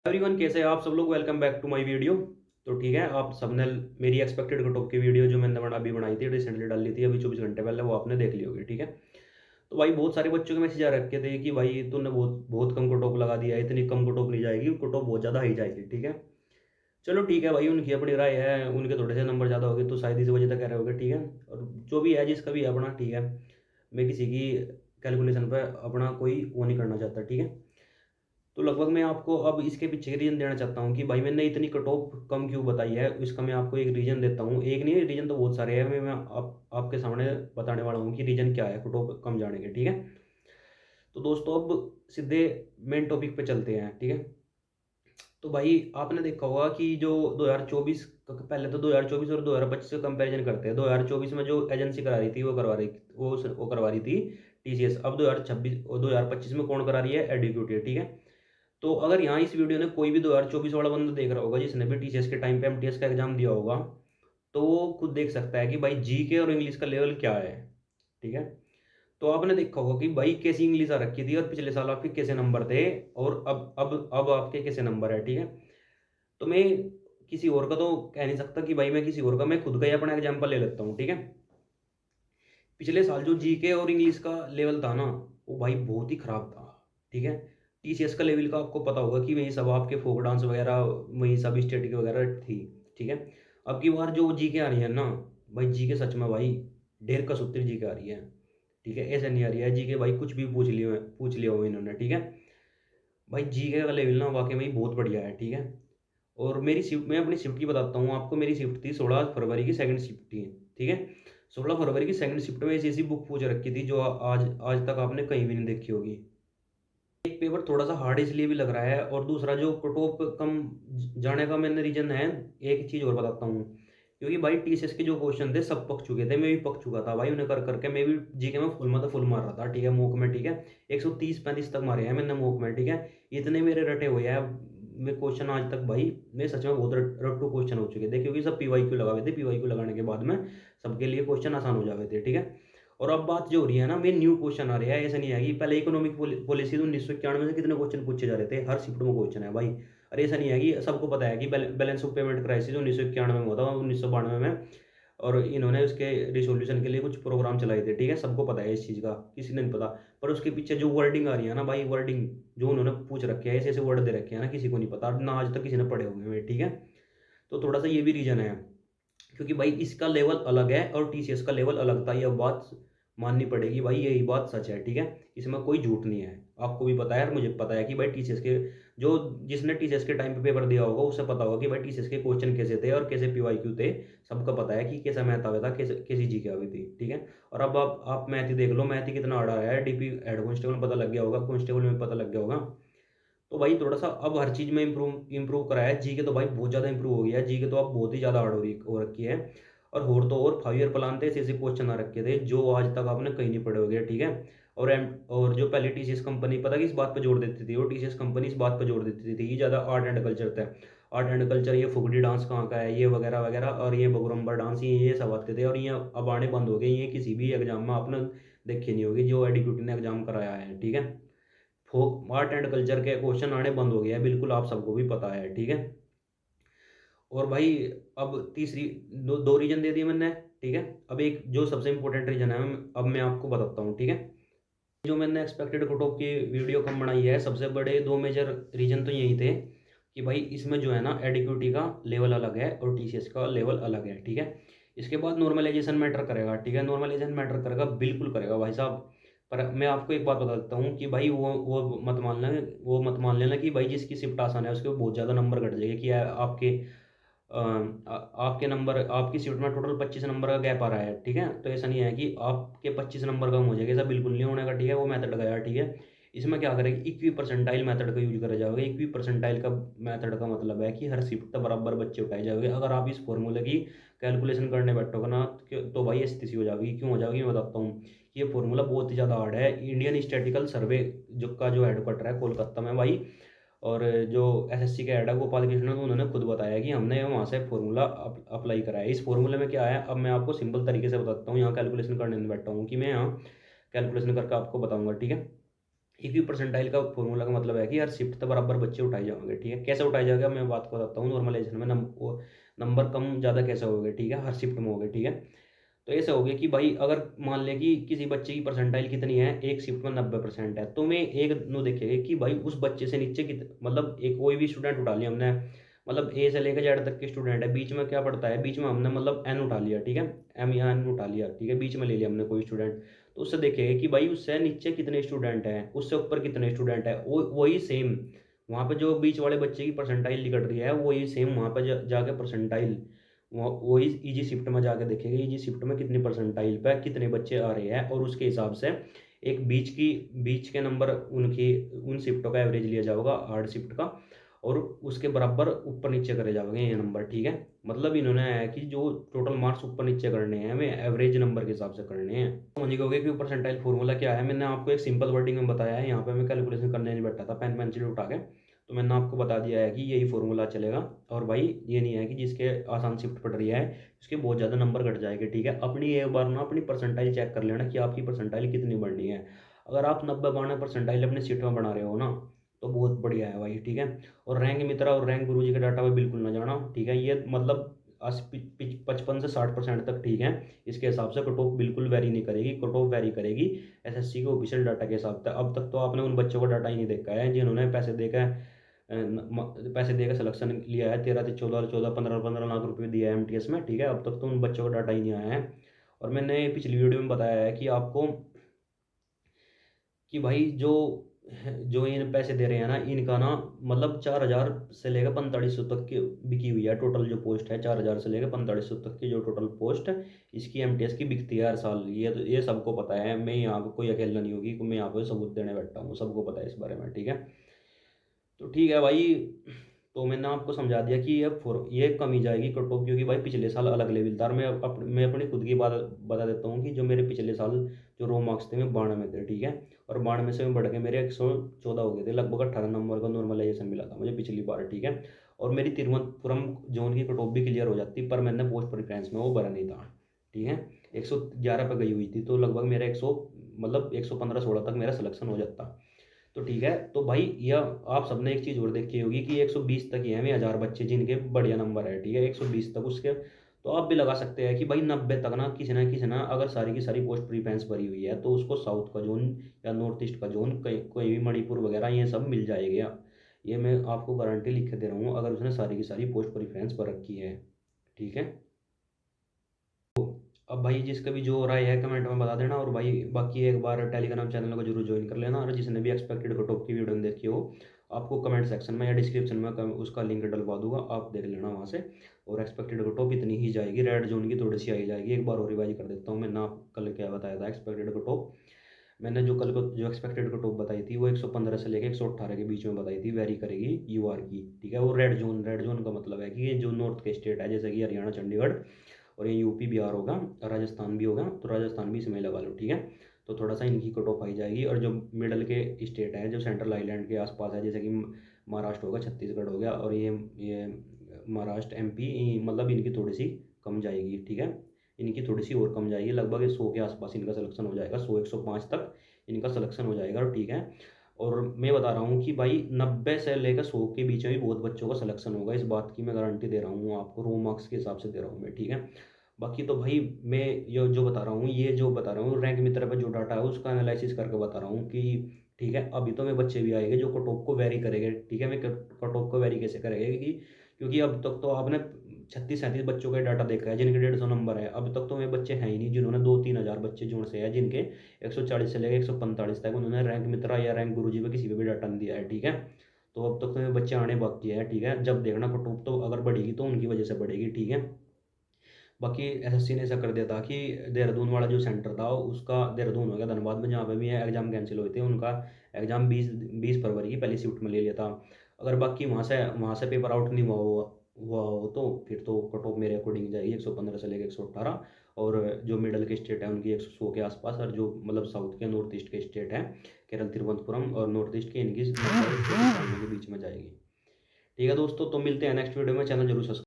Everyone, कैसे हैं आप सब लोग। Welcome back to my video. तो ठीक है, आप सबने मेरी एक्सपेक्टेड कट ऑफ की वीडियो जो मैंने अभी बनाई थी, रिसेंटली डाल ली थी अभी 24 घंटे पहले, वो आपने देख ली होगी। ठीक है, तो भाई बहुत सारे बच्चों के मैसेज आ रखे थे कि भाई तूने बहुत बहुत कम कट ऑफ लगा दिया है, इतनी कम कट ऑफ नहीं जाएगी, कट ऑफ बहुत ज़्यादा ही जाएगी। ठीक है, चलो ठीक है भाई, उनकी अपनी राय है, उनके थोड़े से नंबर ज़्यादा हो गए तो शायद इस वजह तक कह रहे होगे। ठीक है, और जो भी है जिसका भी है अपना, ठीक है, मैं किसी की कैलकुलेशन पर अपना कोई वो नहीं करना चाहता। ठीक है, तो लगभग मैं आपको अब इसके पीछे रीज़न देना चाहता हूँ कि भाई मैंने इतनी कट ऑफ कम क्यों बताई है। इसका मैं आपको एक रीज़न देता हूँ, एक नहीं, रीज़न तो बहुत सारे हैं। मैं आपके सामने बताने वाला हूँ कि रीज़न क्या है कट ऑफ कम जाने के। ठीक है, तो दोस्तों अब सीधे मेन टॉपिक पे चलते हैं। ठीक है, तो भाई आपने देखा होगा कि जो 2024 पहले तो 2024 और 2025 का कंपैरिजन करते हैं। 2024 में जो एजेंसी करा रही थी वो करवा रही थी टीसीएस। अब 2026 और 2025 में कौन करा रही है? एडुकेटी। ठीक है, तो अगर यहाँ इस वीडियो ने कोई भी 2024 वाला बंदा देख रहा होगा जिसने भी टीसीएस के टाइम पे एमटीएस का एग्जाम दिया होगा, तो वो खुद देख सकता है कि भाई जीके और इंग्लिश का लेवल क्या है। ठीक है, तो आपने देखा होगा कि भाई कैसी इंग्लिश आ रखी थी और पिछले साल आपके कैसे नंबर थे और अब आपके कैसे नंबर है। ठीक है, तो मैं किसी और का तो कह नहीं सकता कि भाई मैं किसी और का, मैं खुद का ही अपना एग्जाम्पल ले लेता हूँ। ठीक है, पिछले साल जो जीके और इंग्लिश का लेवल था ना, वो भाई बहुत ही खराब था। ठीक है, टीसीएस का लेवल का आपको पता होगा कि वही सब आपके फोक डांस वगैरह, वही सब स्टेटिक वगैरह थी। ठीक है, अब की बार जो जीके आ रही है ना, भाई जीके सच में भाई ढेर का सूत्र जीके आ रही है। ठीक है, ऐसे नहीं आ रही है जीके भाई कुछ भी पूछ लिया हो इन्होंने। ठीक है, भाई जीके का लेवल ना वाकई में ही बहुत बढ़िया है। ठीक है, और मेरी शिफ्ट, मैं अपनी शिफ्ट की बताता हूँ आपको। मेरी शिफ्ट थी 16 फरवरी की, सेकंड शिफ्ट थी। ठीक है, 16 फरवरी की सेकंड शिफ्ट में ऐसी ऐसी बुक पूछ रखी थी जो आज आज तक आपने कहीं भी नहीं देखी होगी। एक पेपर थोड़ा सा हार्ड इसलिए भी लग रहा है, और दूसरा जो कट ऑफ कम जाने का मैंने रीजन है, एक चीज़ और बताता हूँ। क्योंकि भाई टीसीएस के जो क्वेश्चन थे सब पक चुके थे, मैं भी पक चुका था भाई उन्हें कर करके। मैं भी जीके में फुल मतलब फुल मार रहा था। ठीक है, मॉक में। ठीक है, 130-135 तक मारे हैं मैंने मॉक में। ठीक है, इतने मेरे रटे हुए हैं मैं क्वेश्चन आज तक भाई, मैं सच में बहुत रट्टू क्वेश्चन हो चुके थे, क्योंकि सब पीवाईक्यू लगा हुए थे। पीवाईक्यू लगाने के बाद में सबके लिए क्वेश्चन आसान हो जाते थे। ठीक है, और अब बात जो हो रही है ना, मेन न्यू क्वेश्चन आ रहा है। ऐसा नहीं है कि पहले इकोनॉमिक पॉलिसी तो 1991 से कितने क्वेश्चन पूछे जा रहे थे, हर शिफ्ट में क्वेश्चन है भाई। अरे ऐसा नहीं है कि सबको पता है कि बैलेंस ऑफ पेमेंट क्राइसिस 1991 में हुआ था, 1992 में, और इन्होंने उसके रिसोल्यूशन के लिए कुछ प्रोग्राम चलाए थे। ठीक है, सबको पता है इस चीज़ का, किसी ने नहीं पता। पर उसके पीछे जो वर्डिंग आ रही है ना भाई, वर्डिंग जो उन्होंने पूछ रखे हैं, ऐसे ऐसे वर्ड दे रखे हैं ना, किसी को नहीं पता ना, आज तक किसी ने पढ़े हुए हैं। ठीक है, तो थोड़ा सा ये भी रीजन है, क्योंकि भाई इसका लेवल अलग है और टीसीएस का लेवल अलग था। यह बात माननी पड़ेगी भाई, यही बात सच है। ठीक है, इसमें कोई झूठ नहीं है। आपको भी पता है और मुझे पता है कि भाई टीसीएस के जो जिसने टीसीएस के टाइम पे पेपर दिया होगा उसे पता होगा कि भाई टीसीएस के क्वेश्चन कैसे थे और कैसे पीवाईक्यू थे। सबका पता है कि कैसा मैथ आया था, कैसी जी के आई थी। ठीक है, और अब आप मैथ ही देख लो, मैथ ही कितना हार्ड आया है। डीपी हेड कांस्टेबल में पता लग गया होगा, कांस्टेबल में पता लग गया होगा। तो भाई थोड़ा सा अब हर चीज़ में इम्प्रूव करा है। जीके तो भाई बहुत ज़्यादा इम्प्रूव हो गया है। जीके तो अब बहुत ही ज़्यादा हार्ड हो रखी है। और तो और 5 ईयर प्लान थे, ऐसे ऐसे क्वेश्चन आ रखे थे जो आज तक आपने कहीं नहीं पढ़े हो गए। ठीक है, और जो पहले टीसीएस कंपनी पता कि इस बात पे जोड़ देती थी, वो टीसीएस कंपनी इस बात पे जोड़ देती थी कि ज़्यादा आर्ट एंड कल्चर था। आर्ट एंड कल्चर, ये फुगड़ी डांस कहाँ का है, ये वगैरह वगैरह, और ये बगुरम्बा डांस, ये सब आते थे। और ये अब आने बंद हो गए। ये किसी भी एग्जाम में आपने देखी नहीं होगी जो एडुकेटी ने एग्जाम कराया है। ठीक है, फोक आर्ट एंड कल्चर के क्वेश्चन आने बंद हो गया है, बिल्कुल आप सबको भी पता है। ठीक है, और भाई अब तीसरी दो रीजन दे दिए मैंने। ठीक है, अब एक जो सबसे इंपॉर्टेंट रीजन है, अब मैं आपको बताता हूँ। ठीक है, जो मैंने एक्सपेक्टेड कट ऑफ की वीडियो कम बनाई है, सबसे बड़े दो मेजर रीजन तो यही थे कि भाई इसमें जो है ना, एडिक्यूटी का लेवल अलग है और टीसीएस का लेवल अलग है। ठीक है, इसके बाद नॉर्मलाइजेशन मैटर करेगा। ठीक है, नॉर्मलाइजेशन मैटर करेगा, बिल्कुल करेगा भाई साहब। पर मैं आपको एक बात बता देता हूँ कि भाई वो मत मान लेना कि भाई जिसकी शिफ्ट आसान है उसके बहुत ज़्यादा नंबर घट जाएगा। कि आपके आपके नंबर, आपकी सीट में टोटल 25 नंबर का गैप आ रहा है। ठीक है, तो ऐसा नहीं है कि आपके 25 नंबर कम हो जाएगा, ऐसा बिल्कुल नहीं होने का। ठीक है, वो मेथड गया। ठीक है, इसमें क्या करेंगे, इक्वी परसेंटाइल मेथड का यूज करा जाएगा। इक्वी परसेंटाइल का मेथड का मतलब है कि हर शिफ्ट तक बराबर बच्चे उठाए जाएंगे। अगर आप इस फॉर्मूले की कैलकुलेशन करने बैठोगे ना, तो भाई स्थिति हो जाएगी। क्यों हो जाएगी मैं बताता हूँ। ये फॉर्मूला बहुत ही ज़्यादा हार्ड है। इंडियन स्टैटिकल सर्वे जो हेडक्वार्टर है कोलकाता में भाई, और जो एसएससी का हेड है गोपाल कृष्णन, तो उन्होंने खुद बताया कि हमने वहाँ से फॉर्मूला अप्लाई करा है। इस फॉर्मूले में क्या है, अब मैं आपको सिंपल तरीके से बताता हूँ। यहाँ कैलकुलेशन करने में बैठा हूँ कि मैं यहाँ कैलकुलेशन करके आपको बताऊंगा। ठीक है, इक्वी परसेंटाइल का फॉर्मूला का मतलब है कि हर शिफ्ट तक बराबर बच्चे उठाए जाएंगे, ठीक है। कैसे उठाया जाएगा मैं बात को बताता हूँ। नॉर्मलाइजेशन में नंबर कम ज़्यादा कैसे हो गए, ठीक है, हर शिफ्ट में हो गए, ठीक है। तो ऐसा हो गया कि भाई अगर मान लें कि किसी बच्चे की परसेंटाइल कितनी है, एक शिफ्ट में 90% है, तो मैं एक नो देखेंगे कि भाई उस बच्चे से नीचे मतलब एक कोई भी स्टूडेंट उठा लिया हमने, मतलब ए से लेकर जेड तक के स्टूडेंट है, बीच में क्या पड़ता है, बीच में हमने मतलब एन उठा लिया, ठीक है, एम या एन उठा लिया, ठीक है, बीच में ले लिया हमने कोई स्टूडेंट। तो उससे देखेंगे कि भाई उससे नीचे कितने स्टूडेंट हैं, उससे ऊपर कितने स्टूडेंट है, वो वही सेम वहाँ पे जो बीच वाले बच्चे की परसेंटाइल निकल रही है वही सेम वहाँ पे जाके परसेंटाइल वही इजी शिफ्ट में जाके देखेंगे इजी शिफ्ट में कितनी परसेंटाइल पे कितने बच्चे आ रहे हैं, और उसके हिसाब से एक बीच के नंबर उनकी उन शिफ्टों का एवरेज लिया जाएगा हार्ड शिफ्ट का, और उसके बराबर ऊपर नीचे करे जाएंगे ये नंबर, ठीक है। मतलब इन्होंने है कि जो टोटल मार्क्स ऊपर नीचे करने हैं हमें एवरेज नंबर के हिसाब से करने हैं। समझ गए कि परसेंटाइल फॉर्मूला क्या है, मैंने आपको एक सिंपल वर्डिंग में बताया है, यहाँ पे मैं कैलकुलेशन करने नहीं बैठा था पेन पेंसिल उठा के, तो मैंने आपको बता दिया है कि यही फॉर्मूला चलेगा। और भाई ये नहीं है कि जिसके आसान शिफ्ट पड़ रही है उसके बहुत ज़्यादा नंबर घट जाएंगे, ठीक है। अपनी एक बार ना अपनी परसेंटाइल चेक कर लेना कि आपकी परसेंटाइल कितनी बढ़नी है। अगर आप 90-92 परसेंटाइल अपने सीट में बना रहे हो ना तो बहुत बढ़िया है भाई, ठीक है। और रैंक मित्रा और रैंक गुरुजी के डाटा पे बिल्कुल ना जाना, ठीक है। ये मतलब 55 से 60% तक, ठीक है। इसके हिसाब से कट ऑफ बिल्कुल वेरी नहीं करेगी, कट ऑफ वेरी करेगी एसएससी के ऑफिशियल डाटा के हिसाब से। अब तक तो आपने उन बच्चों का डाटा ही नहीं देखा है जिन्होंने पैसे देकर सिलेक्शन लिया है, 13 से 14 14 15 15 लाख रुपए दिया है एमटीएस में, ठीक है। अब तक तो उन बच्चों का डाटा ही नहीं आया है। और मैंने पिछली वीडियो में बताया है कि आपको कि भाई जो इन पैसे दे रहे हैं ना इनका ना मतलब 4,000 से लेकर 4500 तक की बिकी हुई है टोटल जो पोस्ट है, 4,000 से लेकर 4500 तक की जो टोटल पोस्ट है इसकी एमटीएस की बिकती है हर साल। ये सबको पता है, मैं यहाँ पे कोई अकेला नहीं होगी, मैं यहाँ पे सबूत देने बैठा हूँ, सबको पता है इस बारे में, ठीक है। तो ठीक है भाई, तो मैंने आपको समझा दिया कि ये कमी जाएगी कट ऑफ, क्योंकि भाई पिछले साल अलग लेवल था। मैं अपनी खुद की बात बता देता हूँ कि जो मेरे पिछले साल जो रो मार्क्स थे मैं 92 में थे, ठीक है। और 92 से मैं बढ़ के मेरे 114 हो गए थे, लगभग 18 नंबर का नॉर्मलाइजेशन मिला था मुझे पिछली बार, ठीक है। और मेरी तिरुवनंतपुरम जोन की कट ऑफ भी क्लियर हो जाती, पर मैंने पोस्ट प्रिफरेंस में वो भरा नहीं था, ठीक है। 111 पे गई हुई थी, तो लगभग मेरा 100 मतलब 115-16 तक मेरा सिलेक्शन हो जाता। तो ठीक है, तो भाई यह आप सबने एक चीज़ और देखी होगी कि 120 तक ही हैं, 1000 बच्चे जिनके बढ़िया नंबर है, ठीक है, 120 तक उसके। तो आप भी लगा सकते हैं कि भाई 90 तक ना अगर सारी की सारी पोस्ट प्रीफरेंस भरी हुई है तो उसको साउथ का जोन या नॉर्थ ईस्ट का जोन कोई भी मणिपुर वगैरह ये सब मिल जाएगा। ये मैं आपको गारंटी लिख के दे रहा हूँ अगर उसने सारी की सारी पोस्ट प्रीफरेंस भर रखी है, ठीक है। अब भाई जिसका भी जो राय है कमेंट में बता देना, और भाई बाकी एक बार टेलीग्राम चैनल को जरूर ज्वाइन कर लेना, और जिसने भी एक्सपेक्टेड कट ऑफ की वीडियो में देखी हो आपको कमेंट सेक्शन में या डिस्क्रिप्शन में उसका लिंक डलवा दूंगा, आप देख लेना वहाँ से। और एक्सपेक्टेड कट ऑफ इतनी ही जाएगी, रेड जोन की थोड़ी सी आई जाएगी। एक बार और रिवाइज कर देता हूँ, मैंने आप कल क्या बताया था एक्सपेक्टेड कट ऑफ। मैंने जो कल को जो एक्सपेक्टेड कट ऑफ बताई थी वो 115 से लेकर 118 के बीच में बताई थी, वेरी करेगी यूआर की, ठीक है। वो रेड जोन का मतलब है कि ये जो नॉर्थ के स्टेट है जैसे कि हरियाणा चंडीगढ़, और ये यूपी बिहार होगा, राजस्थान भी होगा, तो राजस्थान भी इसमें लगा लो, ठीक है। तो थोड़ा सा इनकी कट ऑफ आई जाएगी। और जो मिडल के स्टेट हैं जो सेंट्रल आइलैंड के आसपास है जैसे कि महाराष्ट्र होगा, छत्तीसगढ़ हो गया, और ये महाराष्ट्र एमपी, मतलब इनकी थोड़ी सी कम जाएगी, ठीक है। इनकी थोड़ी सी और कम जाएगी, लगभग 100 के आसपास इनका सिलेक्शन हो जाएगा, 100-105 तक इनका सिलेक्शन हो जाएगा, ठीक है। और मैं बता रहा हूँ कि भाई 90 से लेकर 100 के बीच में भी बहुत बच्चों का सिलेक्शन होगा, इस बात की मैं गारंटी दे रहा हूँ आपको, रो मार्क्स के हिसाब से दे रहा हूँ मैं, ठीक है। बाकी तो भाई मैं ये जो बता रहा हूँ रैंक मित्र पर जो डाटा है उसका एनालिसिस करके बता रहा हूँ कि ठीक है। अभी तो मैं बच्चे भी आएंगे जो कट ऑफ को वेरी करेंगे, ठीक है। मैं कट ऑफ को वेरी कैसे करेंगे क्योंकि अब तक तो आपने 36-37 बच्चों का डाटा देखा है जिनके 150 नंबर है। अब तक तो मेरे बच्चे हैं ही नहीं जिन्होंने 2-3 हज़ार बच्चे जोड़ से है जिनके 140 से लेकर 145 तक उन्होंने रैंक मित्रा या रैंक गुरुजी पे किसी पे भी डाटा नहीं दिया है, ठीक है। तो अब तक तो मेरे बच्चे आने बाकी है, ठीक है। जब देखना कट ऑफ तो अगर बढ़ेगी तो उनकी वजह से बढ़ेगी, ठीक है। बाकी एसएससी ने ऐसा कर दिया था कि देहरादून वाला जो सेंटर था उसका देहरादून हो गया, धनबाद में जहाँ पे भी एग्जाम कैंसिल हुए थे उनका एग्जाम 20 फरवरी की पहली शिफ्ट में ले लिया था। अगर बाकी वहाँ से पेपर आउट नहीं हुआ हो तो फिर तो कट ऑफ मेरे अकॉर्डिंग जाएगी 115 से लेकर 118। और जो मिडल के स्टेट है उनकी 100 के आसपास, और जो मतलब साउथ के नॉर्थ ईस्ट के स्टेट है केरल तिरुवनंतपुरम और नॉर्थ ईस्ट के इनकी 90 के बीच में जाएगी, ठीक है दोस्तों। तो मिलते हैं नेक्स्ट वीडियो में, चैनल जरूर सब्सक्राइब